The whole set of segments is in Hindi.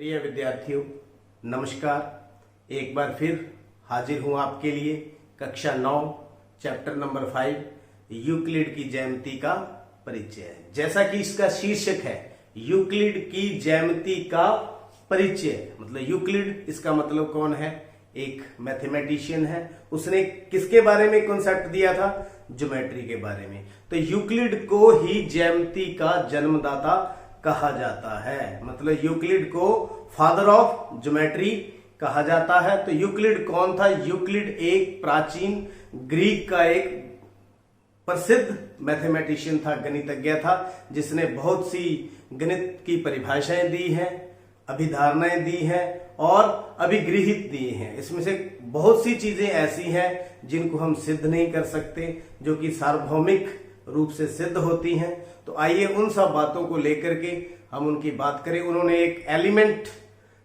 प्रिय विद्यार्थियों, नमस्कार। एक बार फिर हाजिर हूं आपके लिए कक्षा 9 चैप्टर नंबर 5 यूक्लिड की ज्यामिति का परिचय। जैसा कि इसका शीर्षक है यूक्लिड की ज्यामिति का परिचय, मतलब यूक्लिड इसका मतलब कौन है? एक मैथमेटिशियन है। उसने किसके बारे में कॉन्सेप्ट दिया था? ज्योमेट्री के बारे में। तो यूक्लिड को ही ज्यामिति का जन्मदाता कहा जाता है, मतलब यूक्लिड को फादर ऑफ ज्योमेट्री कहा जाता है। तो यूक्लिड कौन था? यूक्लिड एक प्राचीन ग्रीक का एक प्रसिद्ध मैथमेटिशियन था, गणितज्ञ था, जिसने बहुत सी गणित की परिभाषाएं दी हैं, अभिधारणाएं दी हैं और अभिगृहित दिए हैं। इसमें से बहुत सी चीजें ऐसी हैं जिनको हम सिद्ध नहीं कर सकते, जो कि सार्वभौमिक रूप से सिद्ध होती हैं। तो आइए उन सब बातों को लेकर के हम उनकी बात करें। उन्होंने एक एलिमेंट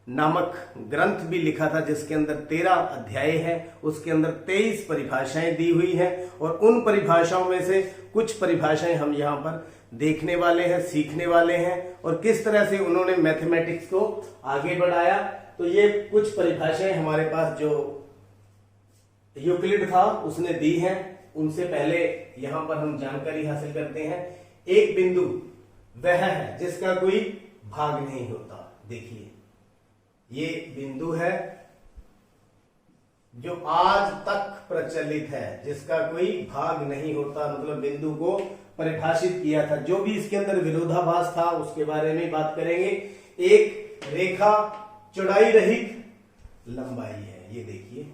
नामक ग्रंथ भी लिखा था, जिसके अंदर 13 अध्याय है। उसके अंदर 23 परिभाषाएं दी हुई हैं और उन परिभाषाओं में से कुछ परिभाषाएं हम यहाँ पर देखने वाले हैं, सीखने वाले हैं और किस तरह से उन्होंने मैथमेटिक्स को आगे बढ़ाया। तो ये कुछ परिभाषाएं हमारे पास जो यूक्लिड था उसने दी हैं। उनसे पहले यहां पर हम जानकारी हासिल करते हैं। एक बिंदु वह है जिसका कोई भाग नहीं होता। देखिए, ये बिंदु है जो आज तक प्रचलित है, जिसका कोई भाग नहीं होता, मतलब बिंदु को परिभाषित किया था। जो भी इसके अंदर विरोधाभास था उसके बारे में बात करेंगे। एक रेखा चौड़ाई रहित लंबाई है। ये देखिए,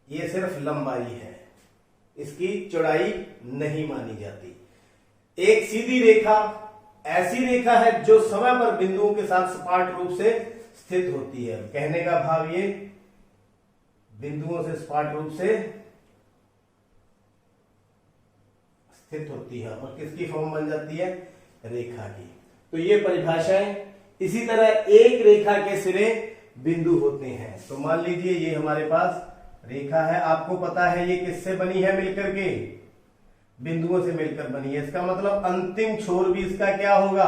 ये सिर्फ लंबाई है, इसकी चौड़ाई नहीं मानी जाती। एक सीधी रेखा ऐसी रेखा है जो समय पर बिंदुओं के साथ सपाट रूप से स्थित होती है। कहने का भाव ये बिंदुओं से सपाट रूप से स्थित होती है और किसकी फॉर्म बन जाती है? रेखा की। तो ये परिभाषाएं। इसी तरह एक रेखा के सिरे बिंदु होते हैं। तो मान लीजिए ये हमारे पास रेखा है, आपको पता है ये किससे बनी है? मिलकर के बिंदुओं से मिलकर बनी है। इसका मतलब अंतिम छोर भी इसका क्या होगा?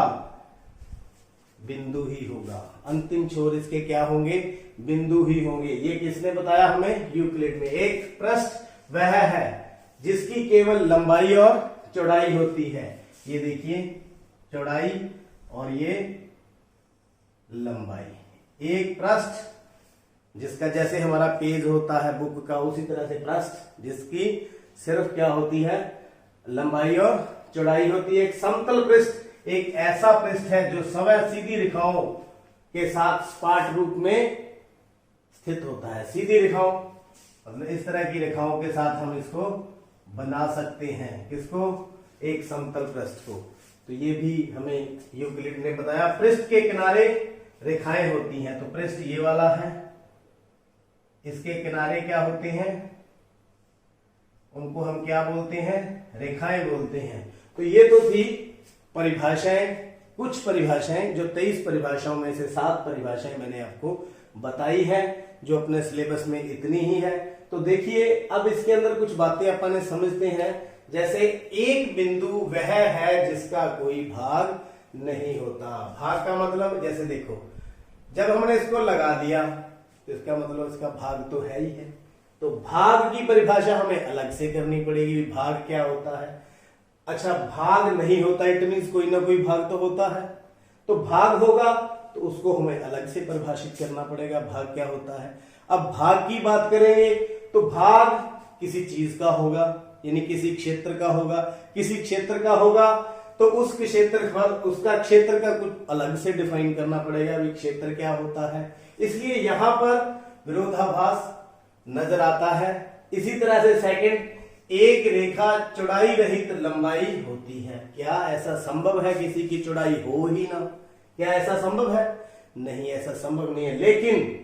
बिंदु ही होगा। अंतिम छोर इसके क्या होंगे? बिंदु ही होंगे। ये किसने बताया हमें? यूक्लिड में। एक पृष्ठ वह है जिसकी केवल लंबाई और चौड़ाई होती है। ये देखिए, चौड़ाई और ये लंबाई। एक पृष्ठ जिसका जैसे हमारा पेज होता है बुक का, उसी तरह से पृष्ठ जिसकी सिर्फ क्या होती है? लंबाई और चौड़ाई होती है। एक समतल पृष्ठ एक ऐसा पृष्ठ है जो समय सीधी रेखाओं के साथ सपाट रूप में स्थित होता है। सीधी रेखाओं मतलब इस तरह की रेखाओं के साथ हम इसको बना सकते हैं। किसको? एक समतल पृष्ठ को। तो ये भी हमें यूक्लिड ने बताया। पृष्ठ के किनारे रेखाएं होती हैं। तो पृष्ठ ये वाला है, इसके किनारे क्या होते हैं? उनको हम क्या बोलते हैं? रेखाएं बोलते हैं। तो ये तो थी परिभाषाएं, कुछ परिभाषाएं, जो 23 परिभाषाओं में से 7 परिभाषाएं मैंने आपको बताई है, जो अपने सिलेबस में इतनी ही है। तो देखिए, अब इसके अंदर कुछ बातें अपन समझते हैं। जैसे एक बिंदु वह है जिसका कोई भाग नहीं होता। भाग का मतलब, जैसे देखो, जब हमने इसको लगा दिया तो इसका मतलब इसका भाग तो है ही है। तो भाग की परिभाषा हमें अलग से करनी पड़ेगी। भाग क्या होता है? अच्छा, भाग नहीं होता इट मींस कोई ना कोई भाग तो होता है। तो भाग होगा तो उसको हमें अलग से परिभाषित करना पड़ेगा, भाग क्या होता है। अब भाग की बात करेंगे तो भाग किसी चीज का होगा, यानी किसी क्षेत्र का होगा। किसी क्षेत्र का होगा तो उस क्षेत्रफल, उसका क्षेत्र का कुछ अलग से डिफाइन करना पड़ेगा, अभी क्षेत्र क्या होता है। इसलिए यहां पर विरोधाभास नजर आता है। इसी तरह से सेकंड, एक रेखा चौड़ाई रहित लंबाई होती है। क्या ऐसा संभव है किसी की चौड़ाई हो ही ना? क्या ऐसा संभव है? नहीं, ऐसा संभव नहीं है। लेकिन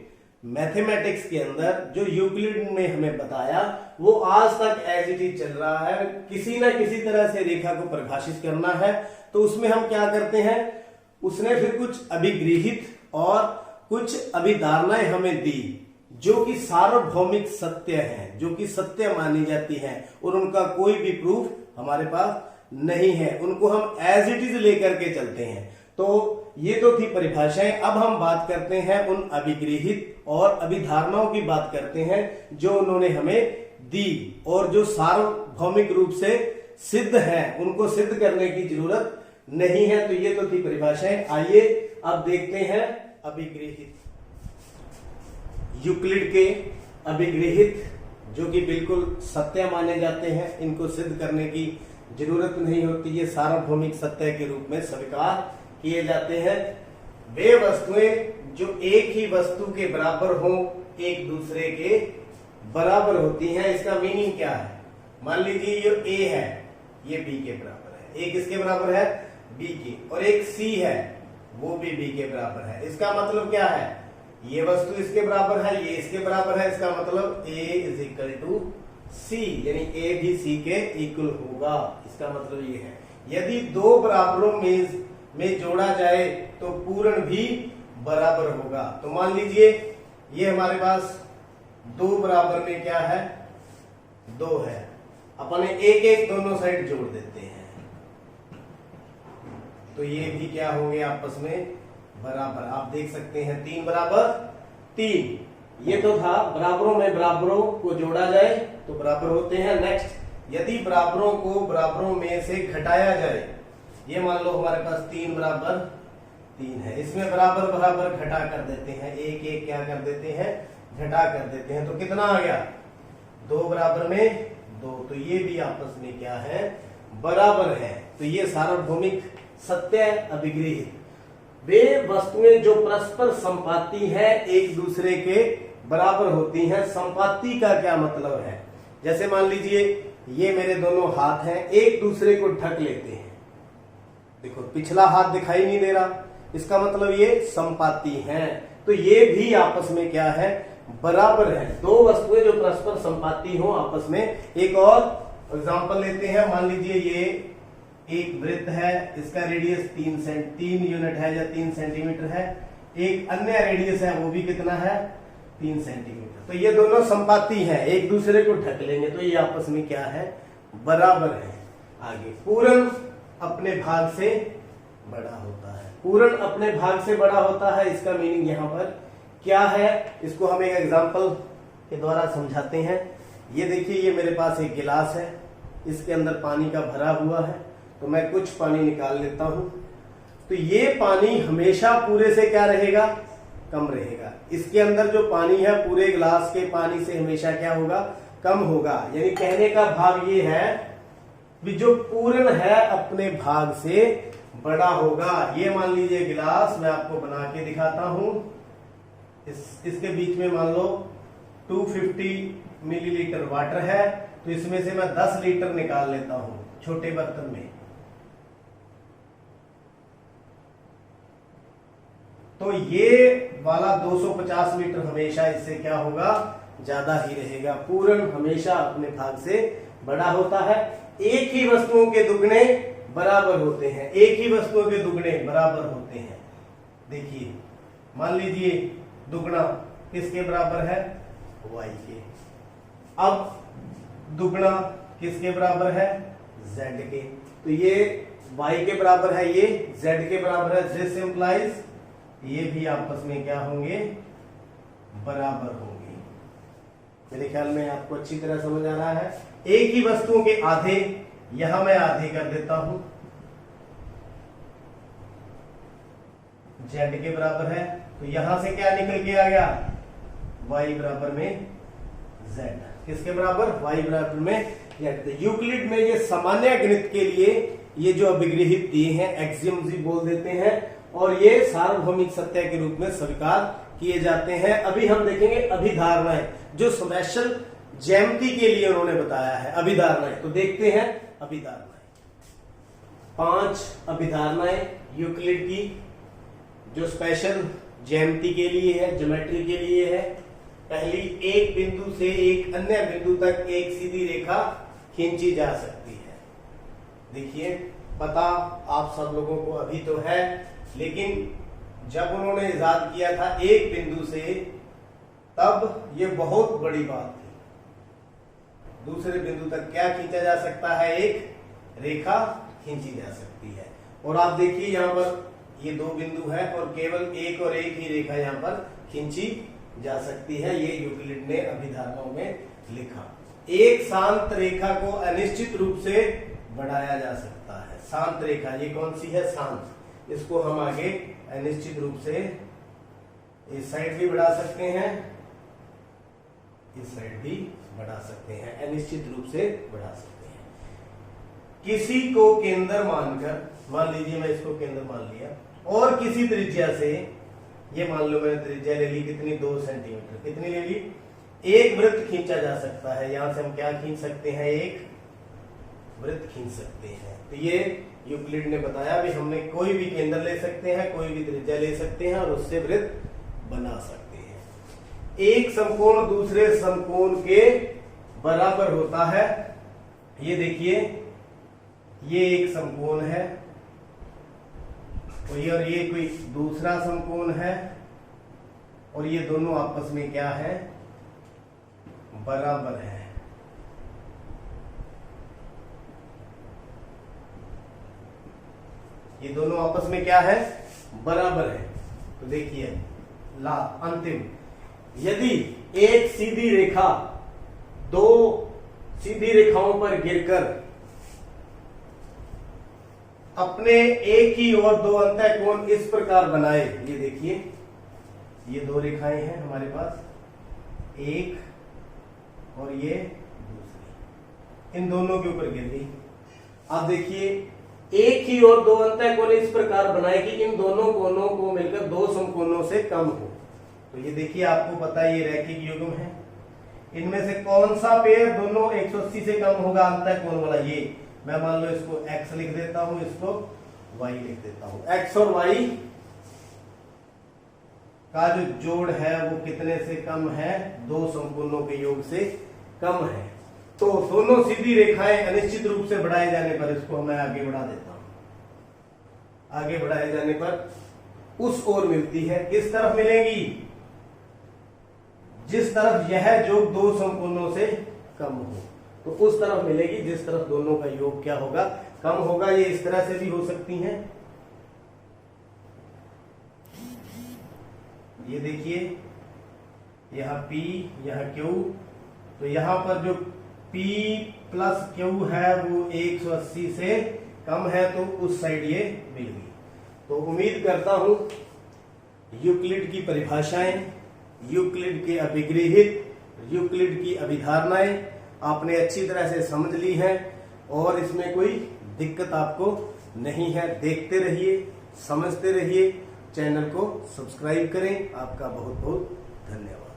मैथमेटिक्स के अंदर जो यूक्लिड ने हमें बताया वो आज तक एज इट इज चल रहा है। किसी ना किसी तरह से रेखा को परिभाषित करना है तो उसमें हम क्या करते हैं? उसने फिर कुछ अभिगृहित और कुछ अभिधारणाएं हमें दी जो कि सार्वभौमिक सत्य हैं, जो कि सत्य मानी जाती हैं और उनका कोई भी प्रूफ हमारे पास नहीं है। उनको हम एज इट इज लेकर के चलते हैं। तो ये तो थी परिभाषाएं। अब हम बात करते हैं उन अभिगृहित और अभिधारणाओं की बात करते हैं जो उन्होंने हमें दी और जो सार्वभौमिक रूप से सिद्ध है, उनको सिद्ध करने की जरूरत नहीं है। तो ये तो थी परिभाषाएं। आइए अब देखते हैं अभिगृहित। यूक्लिड के अभिगृहित जो कि बिल्कुल सत्य माने जाते हैं, इनको सिद्ध करने की जरूरत नहीं होती, ये सार्वभौमिक सत्य के रूप में स्वीकार किए जाते हैं। वे वस्तुएं जो एक ही वस्तु के बराबर हो, एक दूसरे के बराबर होती हैं। इसका मीनिंग क्या है? मान लीजिए ये ए है, ये बी के बराबर है, एक इसके बराबर है बी के, और एक सी है, वो भी बी के बराबर है। इसका मतलब क्या है? ये वस्तु इसके बराबर है, ये इसके बराबर है, इसका मतलब A इज इक्वल टू सी, यानी ए भी सी के इक्वल होगा। इसका मतलब ये है। यदि दो बराबरों में जोड़ा जाए तो पूर्ण भी बराबर होगा। तो मान लीजिए ये हमारे पास दो बराबर में क्या है? दो है। अपने एक एक दोनों साइड जोड़ देते हैं तो ये भी क्या होंगे आपस में बराबर। आप देख सकते हैं 3 बराबर 3। ये तो था बराबरों में बराबरों को जोड़ा जाए तो बराबर होते हैं। नेक्स्ट, यदि बराबरों को बराबरों में से घटाया जाए, ये मान लो हमारे पास 3 बराबर 3 है, इसमें बराबर बराबर घटा कर देते हैं, एक एक क्या कर देते हैं? घटा कर देते हैं। तो कितना आ गया? 2 बराबर में 2। तो ये भी आपस में क्या है? बराबर है। तो ये सार्वभौमिक सत्य अभिगृहित। वे वस्तुएं जो परस्पर संपाती है, एक दूसरे के बराबर होती हैं। संपाती का क्या मतलब है? जैसे मान लीजिए ये मेरे दोनों हाथ हैं, एक दूसरे को ढक लेते हैं। देखो पिछला हाथ दिखाई नहीं दे रहा, इसका मतलब ये संपाती हैं। तो ये भी आपस में क्या है? बराबर है। दो वस्तुएं जो परस्पर संपाती हो आपस में। एक और एग्जांपल लेते हैं। मान लीजिए ये एक वृत्त है, इसका रेडियस 3 यूनिट है या 3 सेंटीमीटर है। एक अन्य रेडियस है, वो भी कितना है? 3 सेंटीमीटर। तो ये दोनों संपाती हैं, एक दूसरे को ढक लेंगे तो ये आपस में क्या है? बराबर है। आगे, पूर्ण अपने भाग से बड़ा होता है। पूर्ण अपने भाग से बड़ा होता है, इसका मीनिंग यहाँ पर क्या है? इसको हम एक एग्जांपल के द्वारा समझाते हैं। ये देखिए, ये मेरे पास एक गिलास है, इसके अंदर पानी का भरा हुआ है, तो मैं कुछ पानी निकाल लेता हूं। तो ये पानी हमेशा पूरे से क्या रहेगा? कम रहेगा। इसके अंदर जो पानी है पूरे गिलास के पानी से हमेशा क्या होगा? कम होगा। यानी कहने का भाव ये है कि जो पूर्ण है अपने भाग से बड़ा होगा। ये मान लीजिए गिलास, मैं आपको बना के दिखाता हूं। इसके बीच में मान लो 250 मिलीलीटर वाटर है, तो इसमें से मैं 10 लीटर निकाल लेता हूं छोटे बर्तन में। तो ये वाला 250 लीटर हमेशा इससे क्या होगा? ज्यादा ही रहेगा। पूर्ण हमेशा अपने भाग से बड़ा होता है। एक ही वस्तुओं के दुगने बराबर होते हैं, एक ही वस्तुओं के दुगने बराबर होते हैं। देखिए, मान लीजिए दुगना किसके बराबर है? y के। अब दुगना किसके बराबर है? z के। तो ये y के बराबर है, ये z के बराबर है। दिस इंप्लाइज ये भी आपस में क्या होंगे? बराबर होंगे। मेरे ख्याल में आपको अच्छी तरह समझ आ रहा है। एक ही वस्तुओं के आधे, यहां मैं आधे कर देता हूं, z के बराबर है, तो यहां से क्या निकल के आ गया? y बराबर में z। किसके बराबर? y बराबर में z। यूक्लिड में ये सामान्य गणित के लिए ये जो अभिगृहित दिए हैं एक्सियम्स ही बोल देते हैं, और ये सार्वभौमिक सत्य के रूप में स्वीकार किए जाते हैं। अभी हम देखेंगे अभिधारणाएं, जो स्पेशल ज्यामिति के लिए उन्होंने बताया है। अभिधारणाएं तो देखते हैं। अभिधारणाएं 5 अभिधारणाएं यूक्लिड की, जो स्पेशल ज्यामिति के लिए है, ज्योमेट्री के लिए है। पहली, एक बिंदु से एक अन्य बिंदु तक एक सीधी रेखा खींची जा सकती है। देखिए, पता आप सब लोगों को अभी तो है, लेकिन जब उन्होंने इजाद किया था एक बिंदु से, तब ये बहुत बड़ी बात थी। दूसरे बिंदु तक क्या खींचा जा सकता है? एक रेखा खींची जा सकती है। और आप देखिए यहाँ पर ये दो बिंदु है और केवल एक और एक ही रेखा यहाँ पर खींची जा सकती है। ये यूक्लिड ने अभिधारणाओं में लिखा। एक शांत रेखा को अनिश्चित रूप से बढ़ाया जा सकता है। शांत रेखा ये कौन सी है? शांत। इसको हम आगे अनिश्चित रूप से इस साइड भी बढ़ा सकते हैं, इस साइड भी बढ़ा सकते हैं, अनिश्चित रूप से बढ़ा सकते हैं। किसी को केंद्र मानकर, मान लीजिए मैं इसको केंद्र मान लिया, और किसी त्रिज्या से, ये मान लो मैंने त्रिज्या ले ली कितनी, 2 सेंटीमीटर, कितनी ले ली, एक वृत्त खींचा जा सकता है। यहां से हम क्या खींच सकते हैं? एक वृत्त खींच सकते हैं। तो ये यूक्लिड ने बताया भी हमने कोई भी केंद्र ले सकते हैं, कोई भी त्रिज्या ले सकते हैं और उससे वृत्त बना सकते हैं। एक समकोण दूसरे समकोण के बराबर होता है। ये देखिए, ये एक समकोण है और ये कोई दूसरा समकोण है और ये दोनों आपस में क्या है? बराबर है। ये दोनों आपस में क्या है? बराबर है। तो देखिए अंतिम, यदि एक सीधी रेखा दो सीधी रेखाओं पर गिरकर अपने एक ही और दो अंतःकोण इस प्रकार बनाए, ये देखिए, ये दो रेखाएं हैं हमारे पास, एक और ये दूसरी, इन दोनों के ऊपर गिर गई। अब देखिए, एक ही और दो अंतःकोण इस प्रकार बनाए कि इन दोनों कोणों को मिलकर दो समकोणों से कम हो। तो ये देखिए, आपको पता है ये रैखिक युग्म है। इनमें से कौन सा पेड़ दोनों 180 से कम होगा अंतःकोण वाला? ये मैं मान लो इसको x लिख देता हूं, इसको y लिख देता हूं। x और y का जो जोड़ है वो कितने से कम है? दो समकोणों के योग से कम है। तो दोनों सीधी रेखाएं अनिश्चित रूप से बढ़ाए जाने पर, इसको मैं आगे बढ़ा देता हूं, आगे बढ़ाए जाने पर उस ओर मिलती है। किस तरफ मिलेगी? जिस तरफ यह जोड़ दो समकोणों से कम हो, तो उस तरफ मिलेगी जिस तरफ दोनों का योग क्या होगा? कम होगा। ये इस तरह से भी हो सकती हैं। ये देखिए, यहां P, यहां Q, तो यहां पर जो P प्लस Q है वो 180 से कम है, तो उस साइड ये मिल गई। तो उम्मीद करता हूं यूक्लिड की परिभाषाएं, यूक्लिड के अभिगृहित, यूक्लिड की अभिधारणाएं आपने अच्छी तरह से समझ ली है और इसमें कोई दिक्कत आपको नहीं है। देखते रहिए, समझते रहिए, चैनल को सब्सक्राइब करें। आपका बहुत बहुत धन्यवाद।